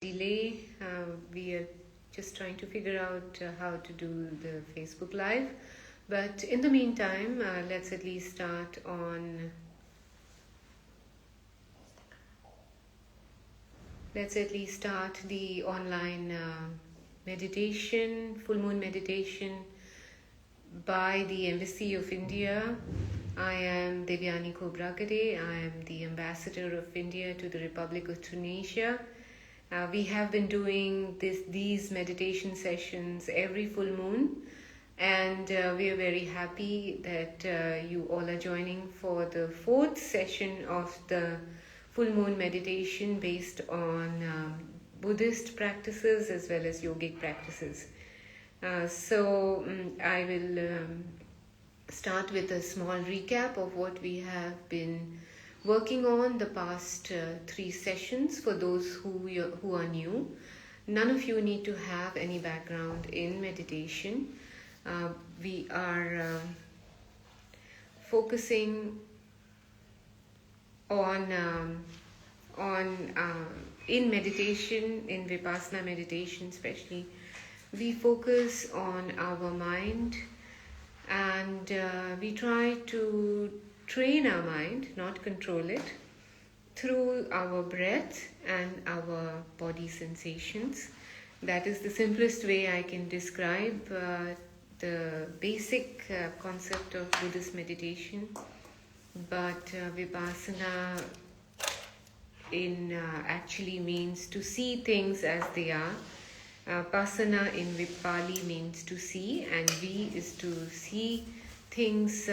delay. We are just trying to figure out how to do the Facebook Live. But in the meantime, let's at least start the online meditation, full moon meditation by the Embassy of India. I am Devyani Khobragade. I am the ambassador of India to the Republic of Tunisia. We have been doing these meditation sessions every full moon, and we are very happy that you all are joining for the fourth session of the full moon meditation based on Buddhist practices as well as yogic practices. I will start with a small recap of what we have been working on the past 3 sessions for those who are new. None of you need to have any background in meditation. We are focusing in meditation, in Vipassana meditation especially, we focus on our mind, and we try to train our mind, not control it, through our breath and our body sensations. That is the simplest way I can describe the basic concept of Buddhist meditation. But Vipassana actually means to see things as they are. Pasana in Pali means to see, and Vi is to see things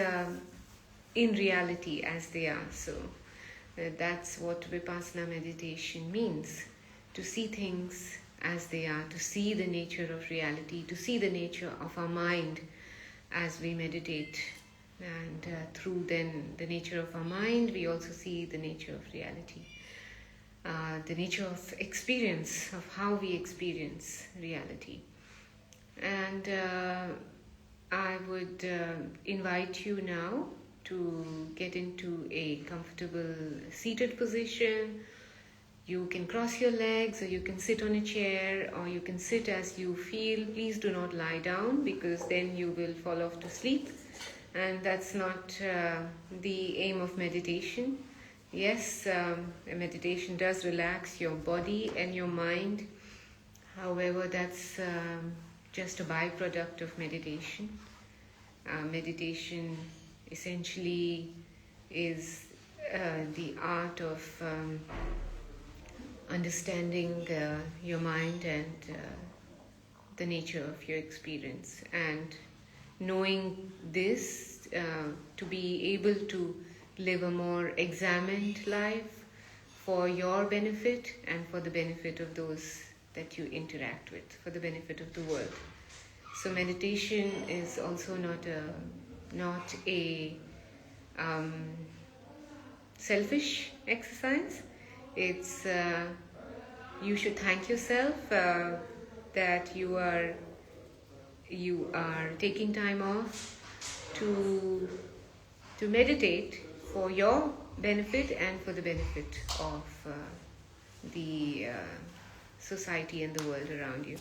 in reality as they are. So that's what Vipassana meditation means, to see things as they are, to see the nature of reality, to see the nature of our mind as we meditate. And through then the nature of our mind, we also see the nature of reality. The nature of experience, of how we experience reality. And I would invite you now to get into a comfortable seated position. You can cross your legs, or you can sit on a chair, or you can sit as you feel. Please do not lie down, because then you will fall off to sleep, and that's not the aim of meditation. Yes, meditation does relax your body and your mind. However, that's just a byproduct of meditation. Meditation essentially is the art of understanding your mind and the nature of your experience. And knowing this, to be able to live a more examined life for your benefit and for the benefit of those that you interact with, for the benefit of the world. So meditation is also not a selfish exercise. It's you should thank yourself that you are taking time off to meditate for your benefit and for the benefit of the society and the world around you.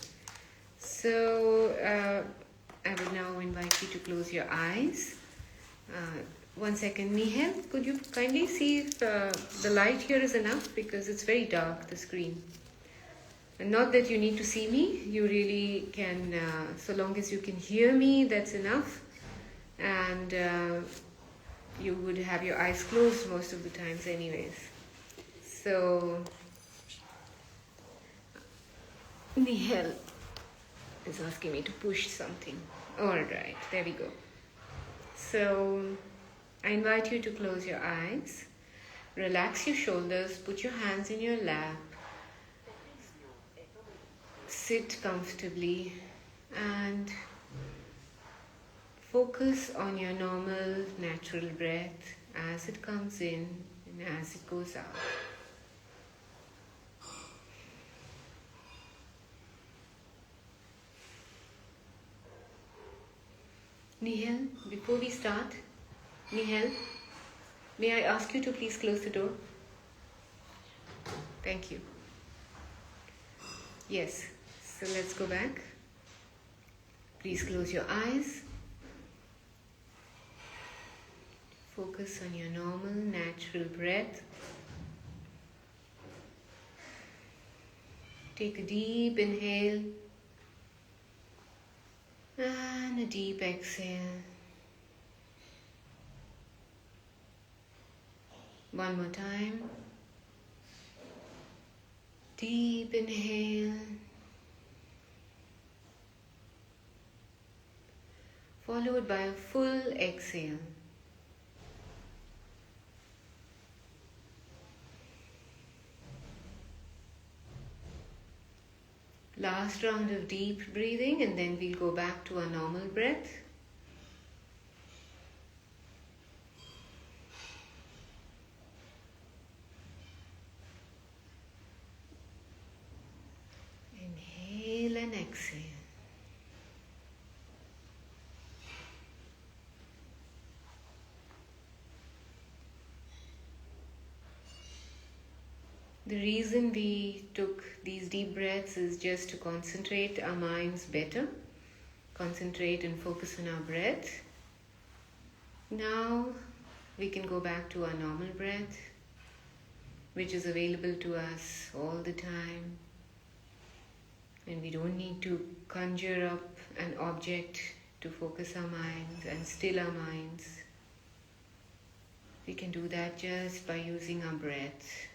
So I would now invite you to close your eyes. 1 second, Nihal, could you kindly see if the light here is enough, because it's very dark, the screen. And not that you need to see me, you really can, so long as you can hear me, that's enough. And you would have your eyes closed most of the times anyways. So Nihal is asking me to push something. Alright, there we go. So I invite you to close your eyes, relax your shoulders, put your hands in your lap, sit comfortably, and focus on your normal, natural breath as it comes in and as it goes out. Nihal, before we start, Nihal, may I ask you to please close the door? Thank you. Yes, so let's go back. Please close your eyes. Focus on your normal, natural breath. Take a deep inhale and a deep exhale. One more time. Deep inhale. Followed by a full exhale. Last round of deep breathing, and then we'll go back to our normal breath. Inhale and exhale. The reason we took these deep breaths is just to concentrate our minds better, concentrate and focus on our breath. Now we can go back to our normal breath, which is available to us all the time. And we don't need to conjure up an object to focus our minds and still our minds. We can do that just by using our breath.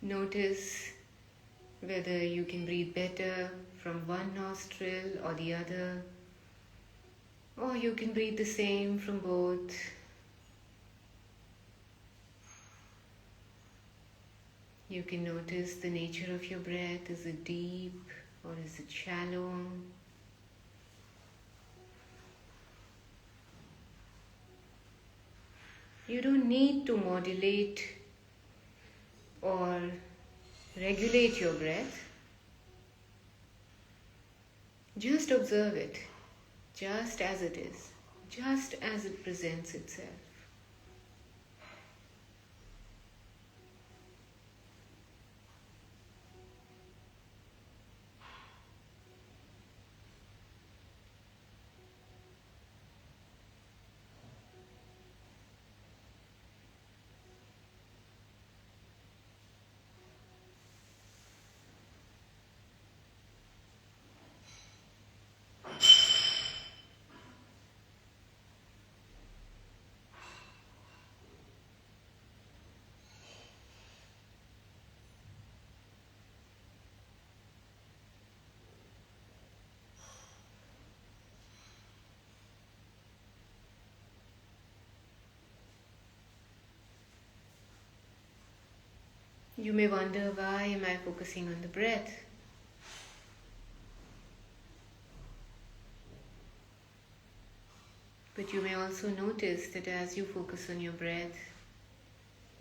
Notice whether you can breathe better from one nostril or the other, or you can breathe the same from both. You can notice the nature of your breath. Is it deep or is it shallow? You don't need to modulate or regulate your breath. Just observe it, just as it is, just as it presents itself. You may wonder, why am I focusing on the breath? But you may also notice that as you focus on your breath,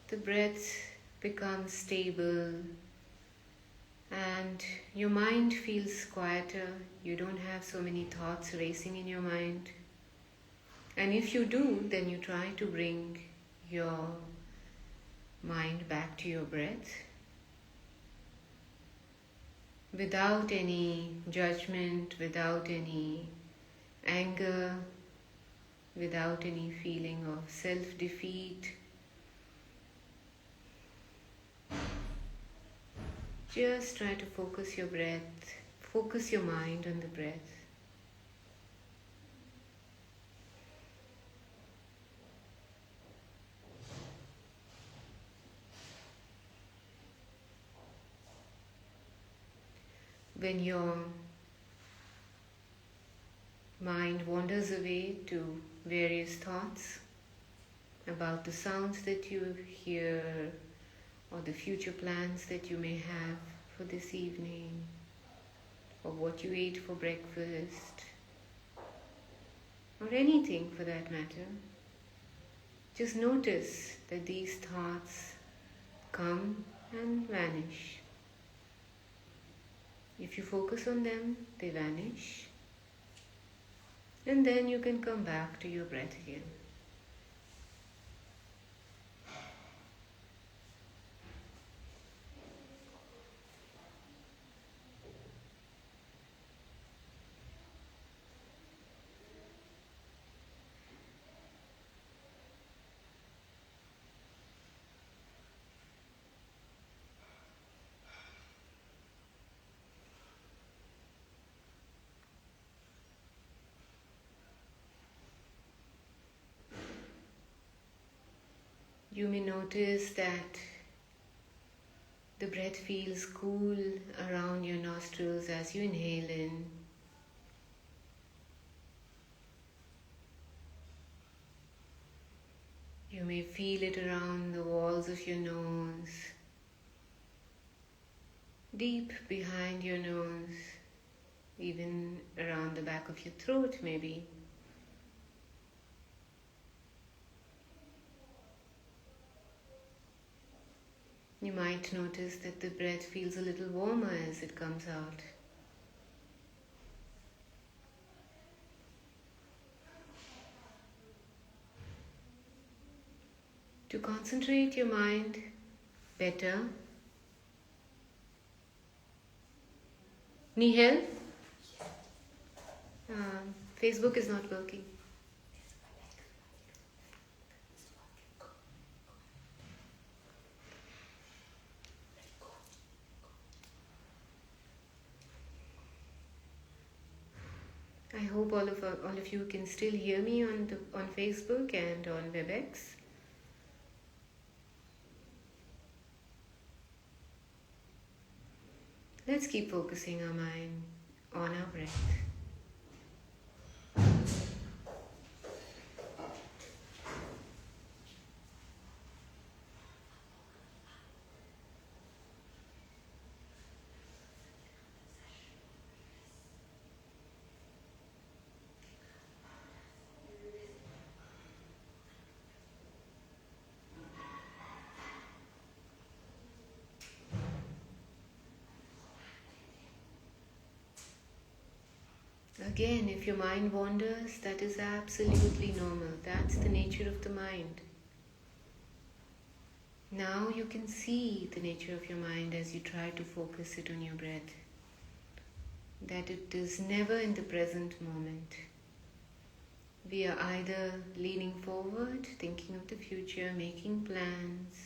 the breath becomes stable and your mind feels quieter. You don't have so many thoughts racing in your mind. And if you do, then you try to bring your mind back to your breath without any judgment, without any anger, without any feeling of self-defeat. Just try to focus your breath, focus your mind on the breath. When your mind wanders away to various thoughts about the sounds that you hear or the future plans that you may have for this evening or what you ate for breakfast or anything for that matter, just notice that these thoughts come and vanish. If you focus on them, they vanish. And then you can come back to your breath again. You may notice that the breath feels cool around your nostrils as you inhale in. You may feel it around the walls of your nose, deep behind your nose, even around the back of your throat maybe. You might notice that the breath feels a little warmer as it comes out. To concentrate your mind better, need help? Facebook is not working. I hope all of you can still hear me on Facebook and on WebEx. Let's keep focusing our mind on our breath. Again, if your mind wanders, that is absolutely normal. That's the nature of the mind. Now you can see the nature of your mind as you try to focus it on your breath. That it is never in the present moment. We are either leaning forward, thinking of the future, making plans,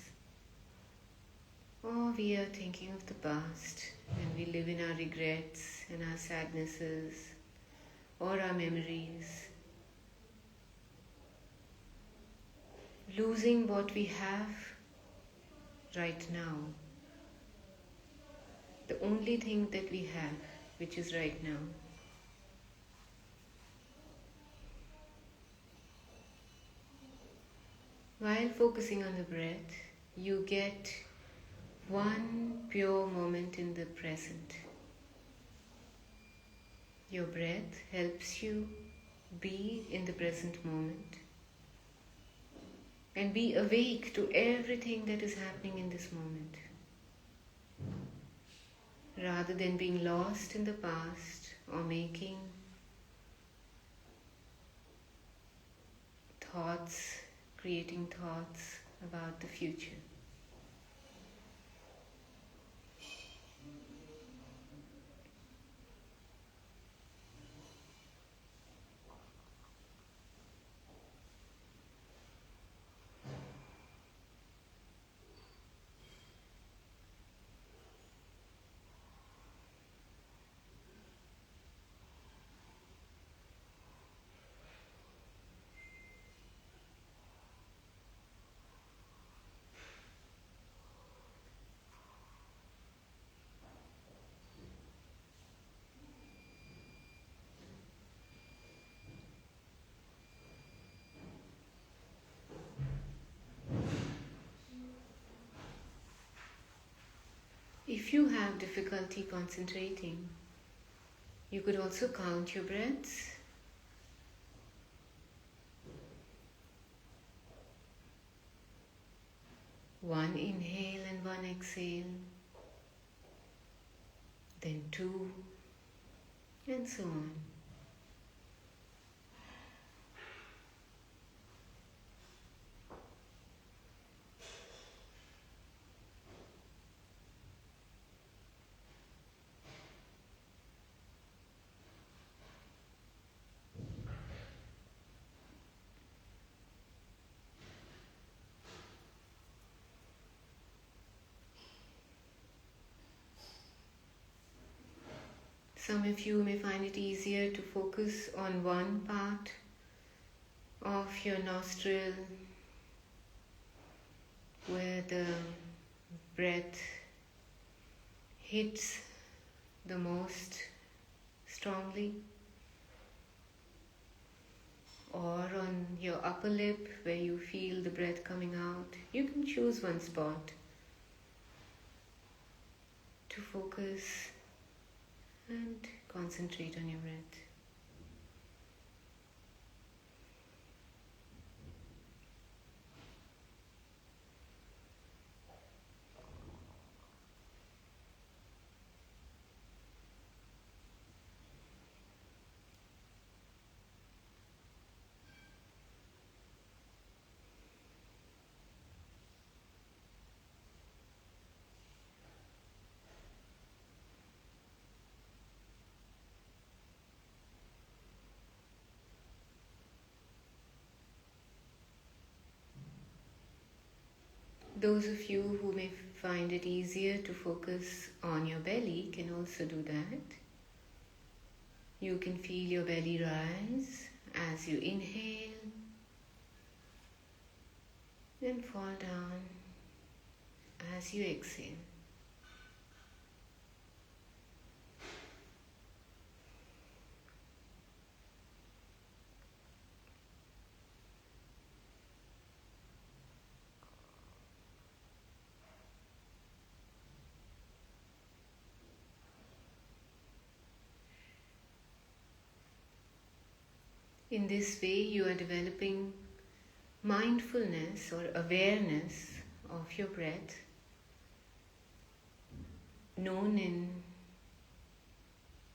or we are thinking of the past and we live in our regrets and our sadnesses or our memories, losing what we have right now, the only thing that we have, which is right now. While focusing on the breath, you get one pure moment in the present. Your breath helps you be in the present moment and be awake to everything that is happening in this moment, rather than being lost in the past or making thoughts, creating thoughts about the future. If you have difficulty concentrating, you could also count your breaths. One inhale and one exhale, then two, and so on. Some of you may find it easier to focus on one part of your nostril where the breath hits the most strongly, or on your upper lip where you feel the breath coming out. You can choose one spot to focus and concentrate on your breath. Those of you who may find it easier to focus on your belly can also do that. You can feel your belly rise as you inhale and fall down as you exhale. In this way, you are developing mindfulness or awareness of your breath, known in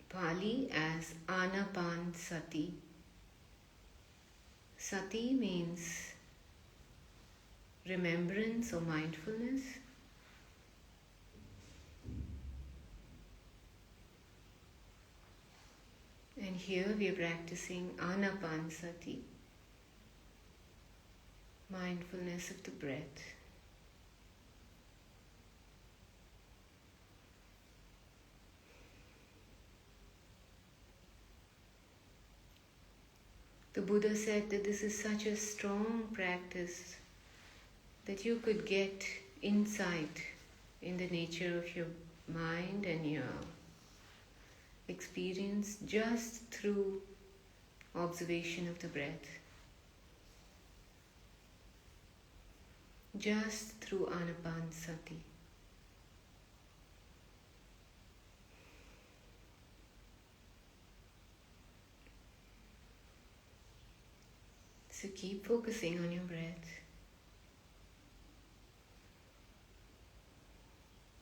Pali as Anapanasati. Sati means remembrance or mindfulness. And here we are practicing Anapanasati, mindfulness of the breath. The Buddha said that this is such a strong practice that you could get insight in the nature of your mind and your experience just through observation of the breath, just through Anapanasati. So keep focusing on your breath.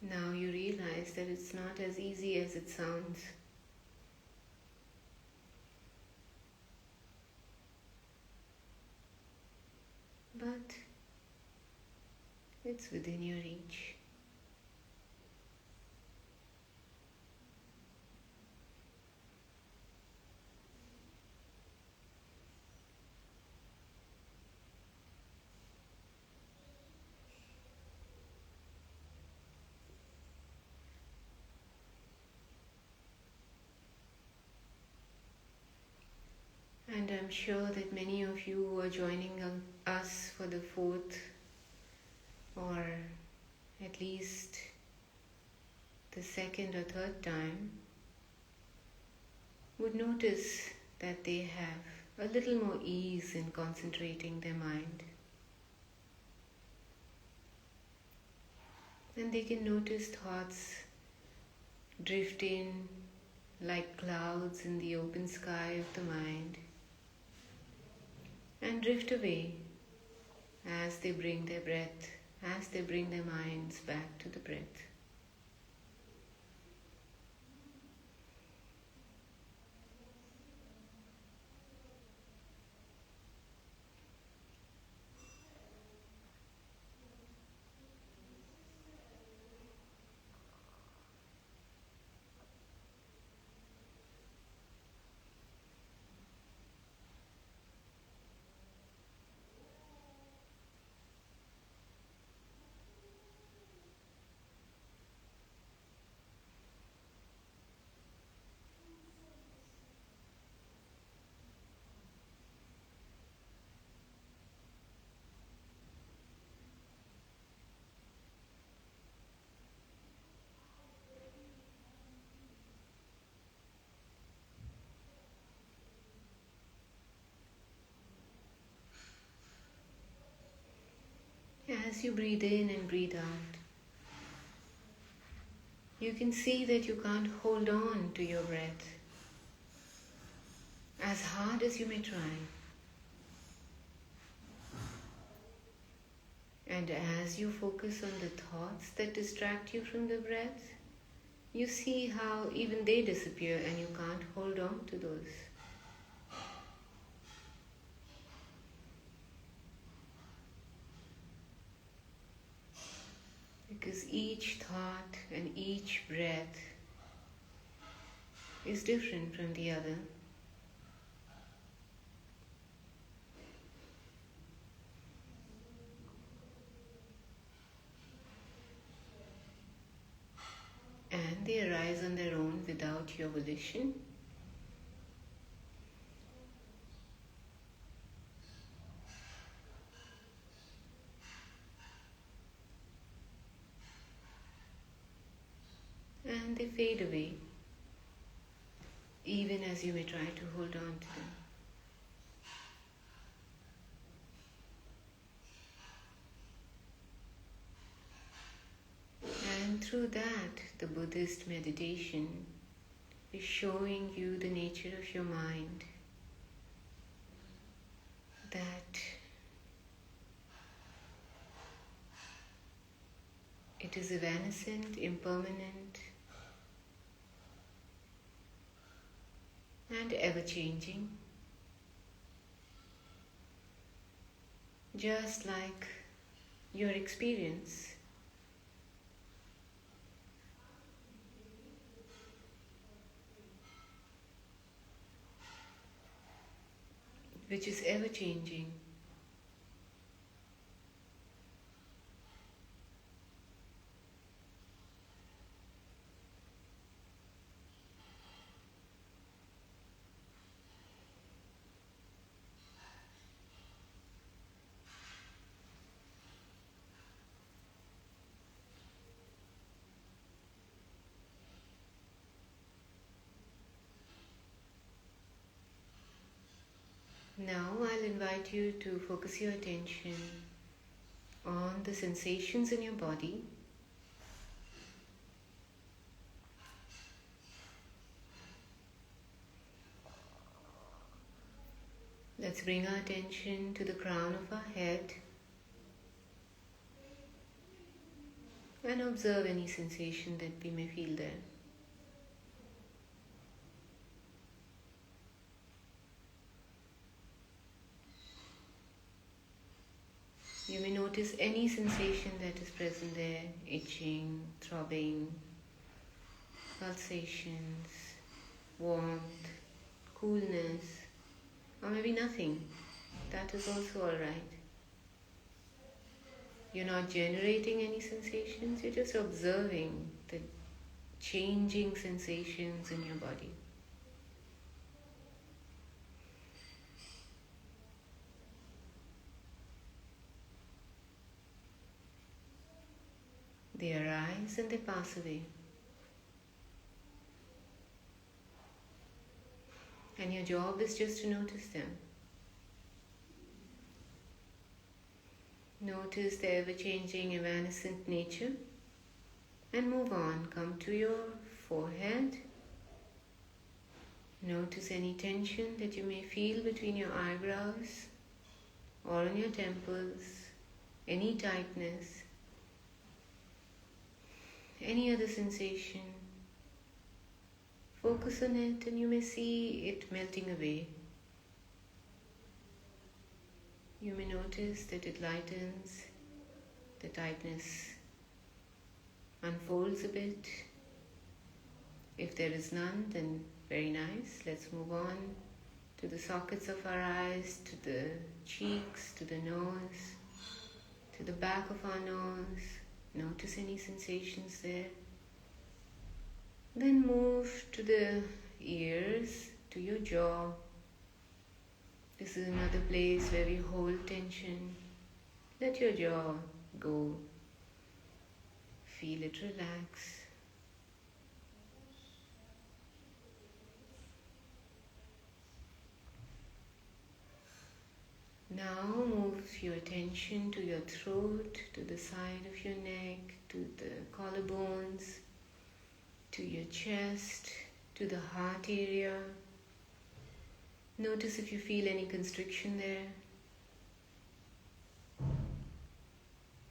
Now you realize that it's not as easy as it sounds. But it's within your reach. And I'm sure that many of you who are joining us for the fourth or at least the second or third time would notice that they have a little more ease in concentrating their mind. And they can notice thoughts drift in like clouds in the open sky of the mind and drift away as they bring their breath, as they bring their minds back to the breath. As you breathe in and breathe out, you can see that you can't hold on to your breath as hard as you may try. And as you focus on the thoughts that distract you from the breath, you see how even they disappear and you can't hold on to those. Because each thought and each breath is different from the other. And they arise on their own without your volition. And they fade away, even as you may try to hold on to them. And through that, the Buddhist meditation is showing you the nature of your mind, that it is evanescent, impermanent, and ever-changing, just like your experience. Which is ever-changing. Now I'll invite you to focus your attention on the sensations in your body. Let's bring our attention to the crown of our head and observe any sensation that we may feel there. You may notice any sensation that is present there: itching, throbbing, pulsations, warmth, coolness, or maybe nothing. That is also alright. You're not generating any sensations, you're just observing the changing sensations in your body. They arise and they pass away. And your job is just to notice them. Notice their ever-changing, evanescent nature and move on. Come to your forehead. Notice any tension that you may feel between your eyebrows or on your temples, any tightness, any other sensation. Focus on it and you may see it melting away. You may notice that it lightens, the tightness unfolds a bit. If there is none, then very nice. Let's move on to the sockets of our eyes, to the cheeks, to the nose, to the back of our nose. Notice any sensations there. Then move to the ears, to your jaw. This is another place where we hold tension. Let your jaw go. Feel it relax. Now move your attention to your throat, to the side of your neck, to the collarbones, to your chest, to the heart area. Notice if you feel any constriction there.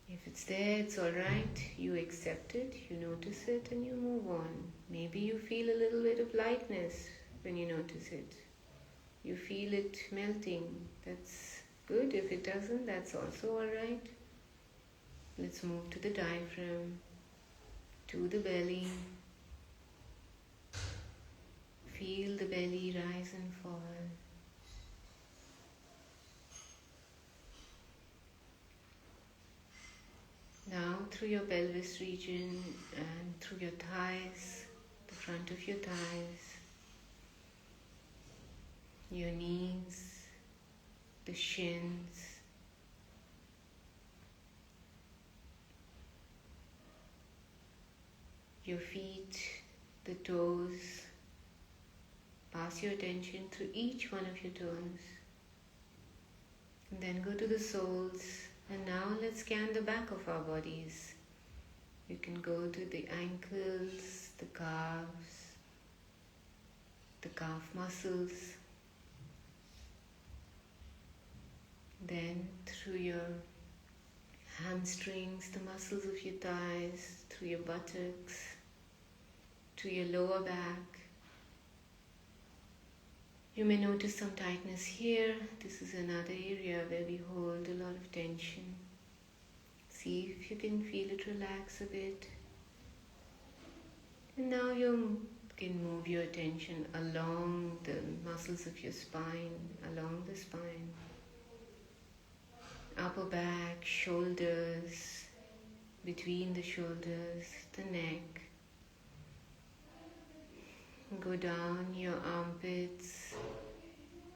If it's there, it's alright. You accept it, you notice it, and you move on. Maybe you feel a little bit of lightness when you notice it. You feel it melting. That's good. If it doesn't, that's also alright. Let's move to the diaphragm, to the belly. Feel the belly rise and fall. Now through your pelvis region and through your thighs, the front of your thighs, your knees, the shins, your feet, the toes. Pass your attention through each one of your toes. And then go to the soles. And now let's scan the back of our bodies. You can go to the ankles, the calves, the calf muscles. Then through your hamstrings, the muscles of your thighs, through your buttocks, to your lower back. You may notice some tightness here. This is another area where we hold a lot of tension. See if you can feel it relax a bit. And now you can move your attention along the muscles of your spine, along the spine. Upper back, shoulders, between the shoulders, the neck. Go down your armpits,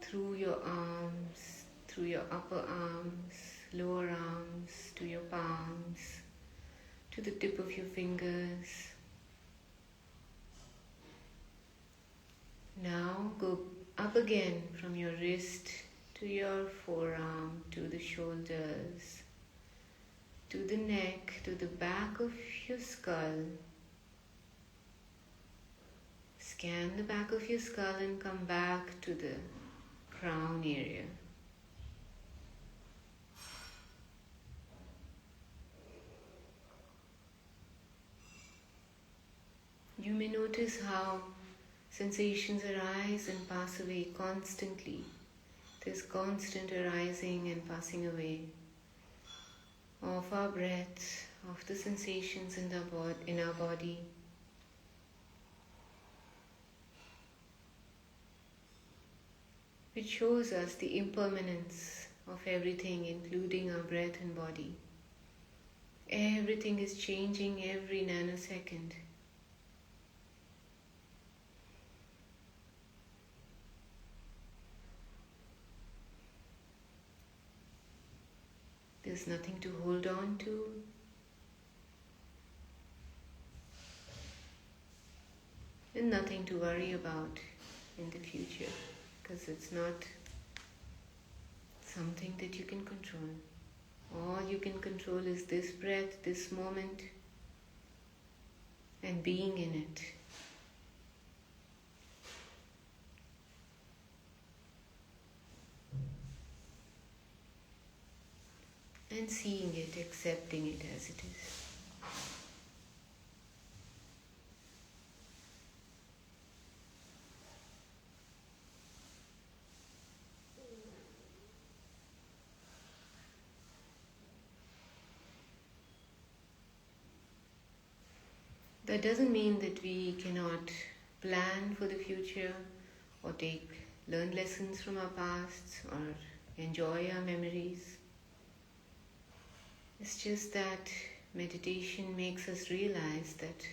through your arms, through your upper arms, lower arms, to your palms, to the tip of your fingers. Now go up again from your wrist to your forearm, to the shoulders, to the neck, to the back of your skull. Scan the back of your skull and come back to the crown area. You may notice how sensations arise and pass away constantly. There's constant arising and passing away of our breath, of the sensations in our body. Which shows us the impermanence of everything, including our breath and body. Everything is changing every nanosecond. There's nothing to hold on to. And nothing to worry about in the future. Because it's not something that you can control. All you can control is this breath, this moment, and being in it. And seeing it, accepting it as it is. That doesn't mean that we cannot plan for the future or learn lessons from our pasts or enjoy our memories. It's just that meditation makes us realize that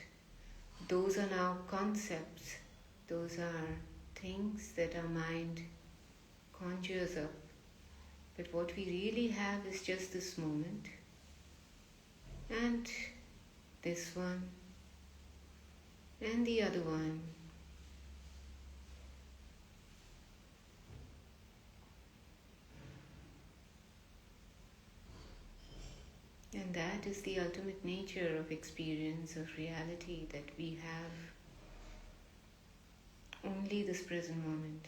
those are now concepts, those are things that our mind conjures up. But what we really have is just this moment and this one and the other one. that is the ultimate nature of experience of reality, that we have only this present moment.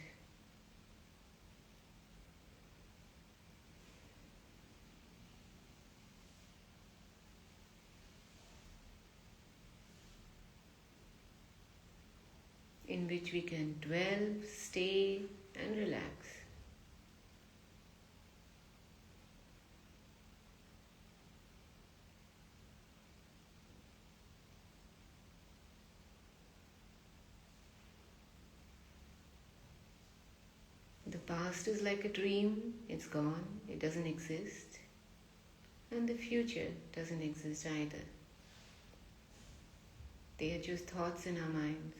In which we can dwell, stay, and relax. The past is like a dream, it's gone, it doesn't exist. And the future doesn't exist either. They are just thoughts in our minds.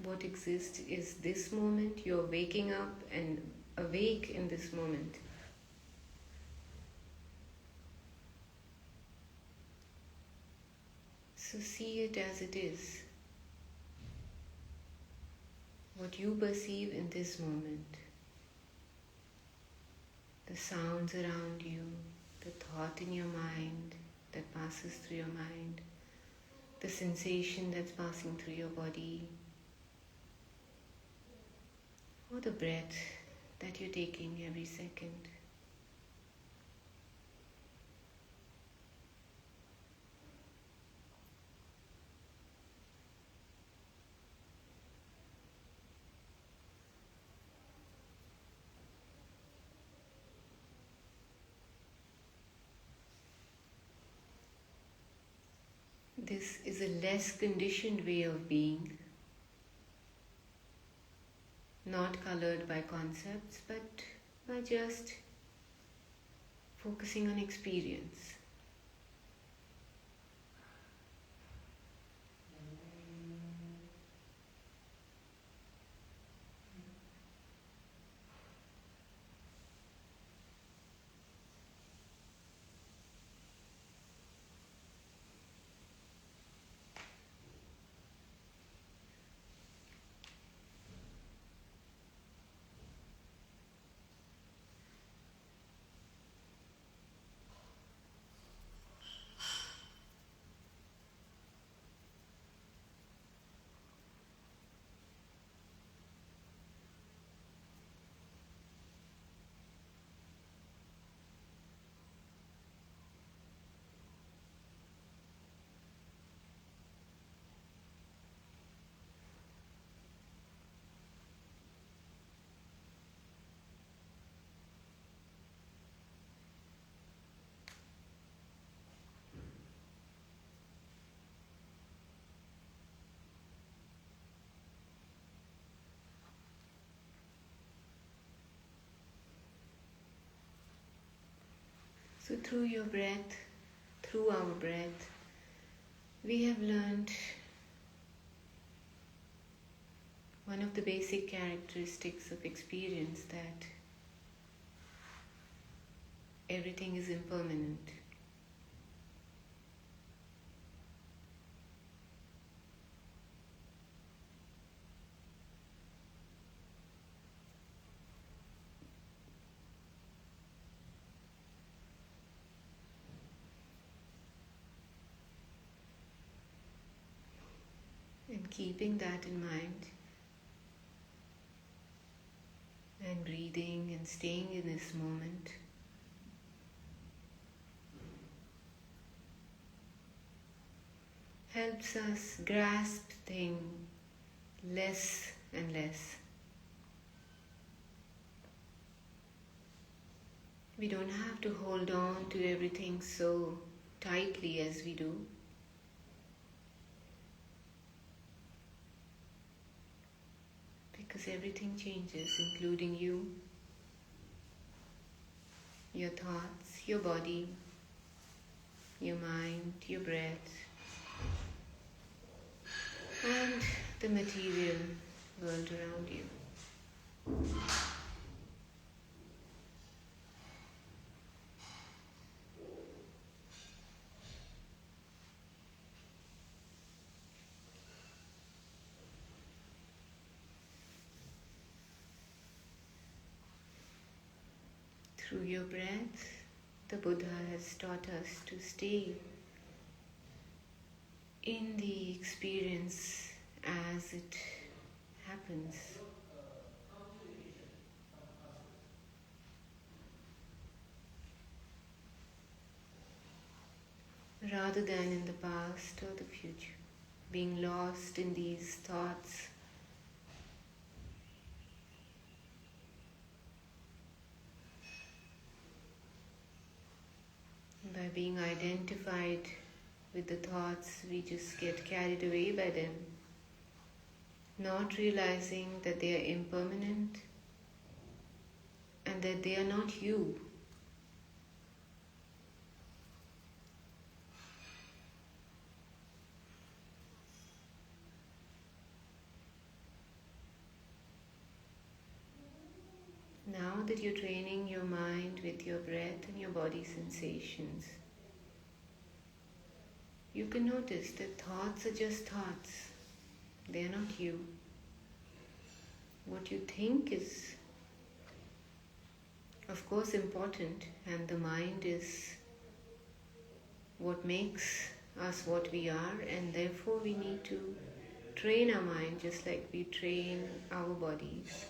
What exists is this moment. You're waking up and awake in this moment. So see it as it is. What you perceive in this moment. The sounds around you, the thought in your mind that passes through your mind, the sensation that's passing through your body, or the breath that you're taking every second. This is a less conditioned way of being, not colored by concepts, but by just focusing on experience. So through your breath, through our breath, we have learned one of the basic characteristics of experience, that everything is impermanent. And keeping that in mind, and breathing and staying in this moment, helps us grasp things less and less. We don't have to hold on to everything so tightly as we do. Because everything changes, including you, your thoughts, your body, your mind, your breath, and the material world around you. Through your breath, the Buddha has taught us to stay in the experience as it happens. Rather than in the past or the future, being lost in these thoughts. By being identified with the thoughts, we just get carried away by them, not realizing that they are impermanent and that they are not you. Now that you're training your mind with your breath and your body sensations, you can notice that thoughts are just thoughts. They are not you. What you think is, of course, important, and the mind is what makes us what we are, and therefore we need to train our mind just like we train our bodies.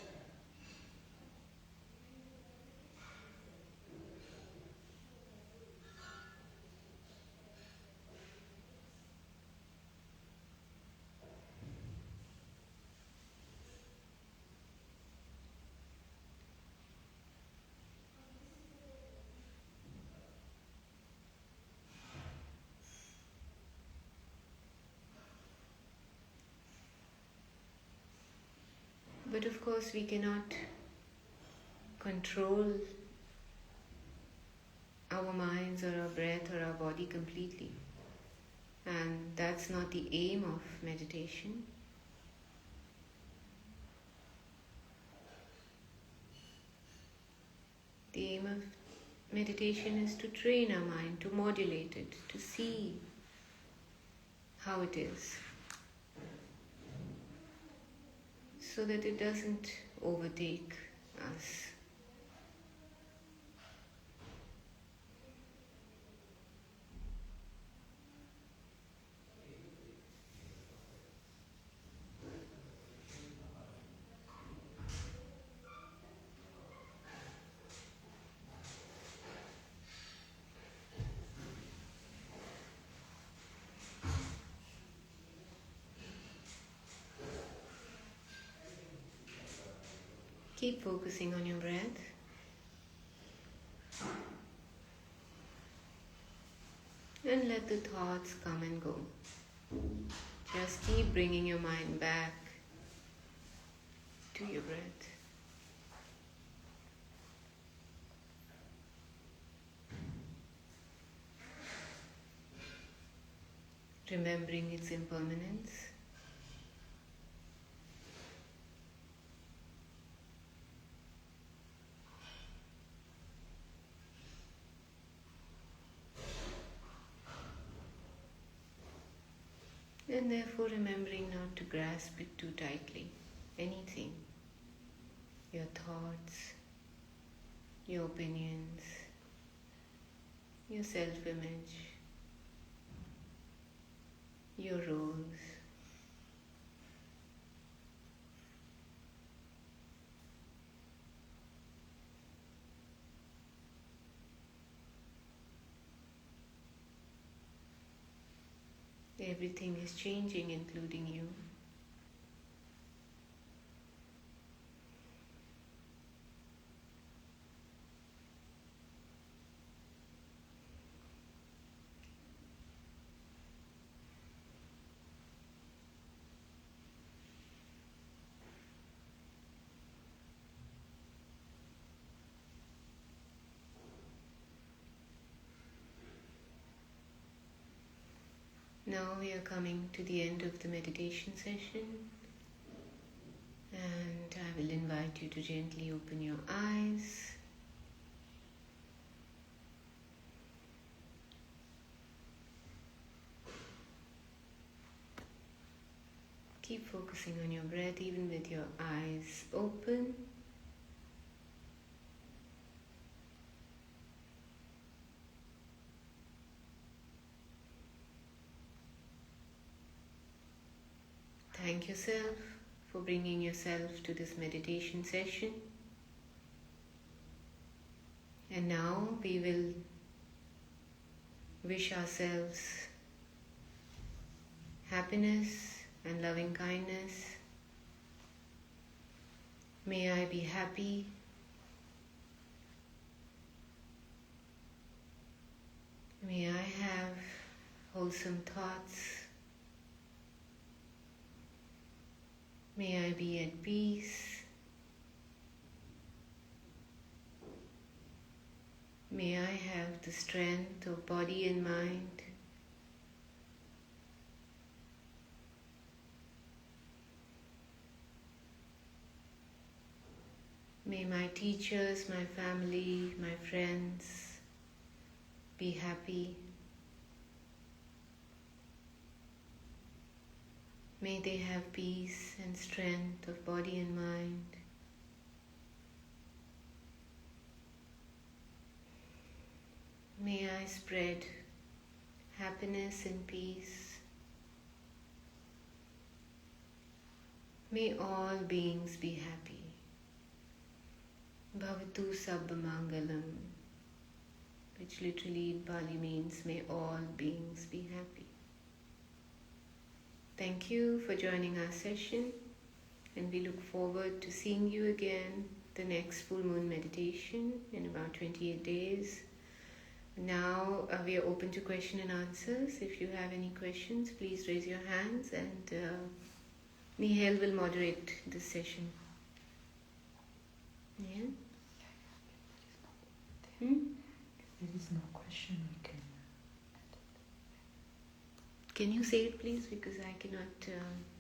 But of course we cannot control our minds or our breath or our body completely. And that's not the aim of meditation. The aim of meditation is to train our mind, to modulate it, to see how it is, so that it doesn't overtake us. Keep focusing on your breath. And let the thoughts come and go. Just keep bringing your mind back to your breath. Remembering its impermanence. And therefore remembering not to grasp it too tightly. Anything. Your thoughts, your opinions, your self-image, your roles. Everything is changing, including you. Now we are coming to the end of the meditation session, and I will invite you to gently open your eyes. Keep focusing on your breath even with your eyes open. thank yourself for bringing yourself to this meditation session. And now we will wish ourselves happiness and loving kindness. May I be happy. May I have wholesome thoughts. May I be at peace. May I have the strength of body and mind. May my teachers, my family, my friends be happy. May they have peace and strength of body and mind. May I spread happiness and peace. May all beings be happy. Bhavatu Sabba Mangalam, which literally in Pali means may all beings be happy. Thank you for joining our session, and we look forward to seeing you again the next full moon meditation in about 28 days. Now we are open to question and answers. If you have any questions, please raise your hands, and Nihal will moderate this session. Yeah? If there is no question, we can. Can you say it, please? Because I cannot.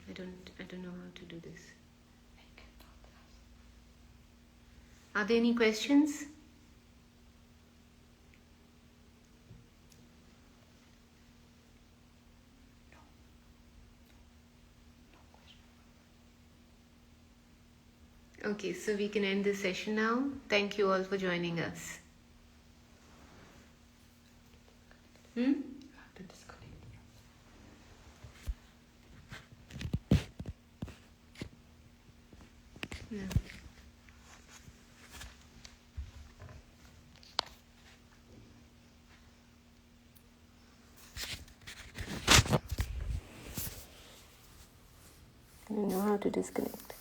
I don't know how to do this. Are there any questions? Okay, so we can end this session now. Thank you all for joining us. I have to disconnect. No. I don't know how to disconnect.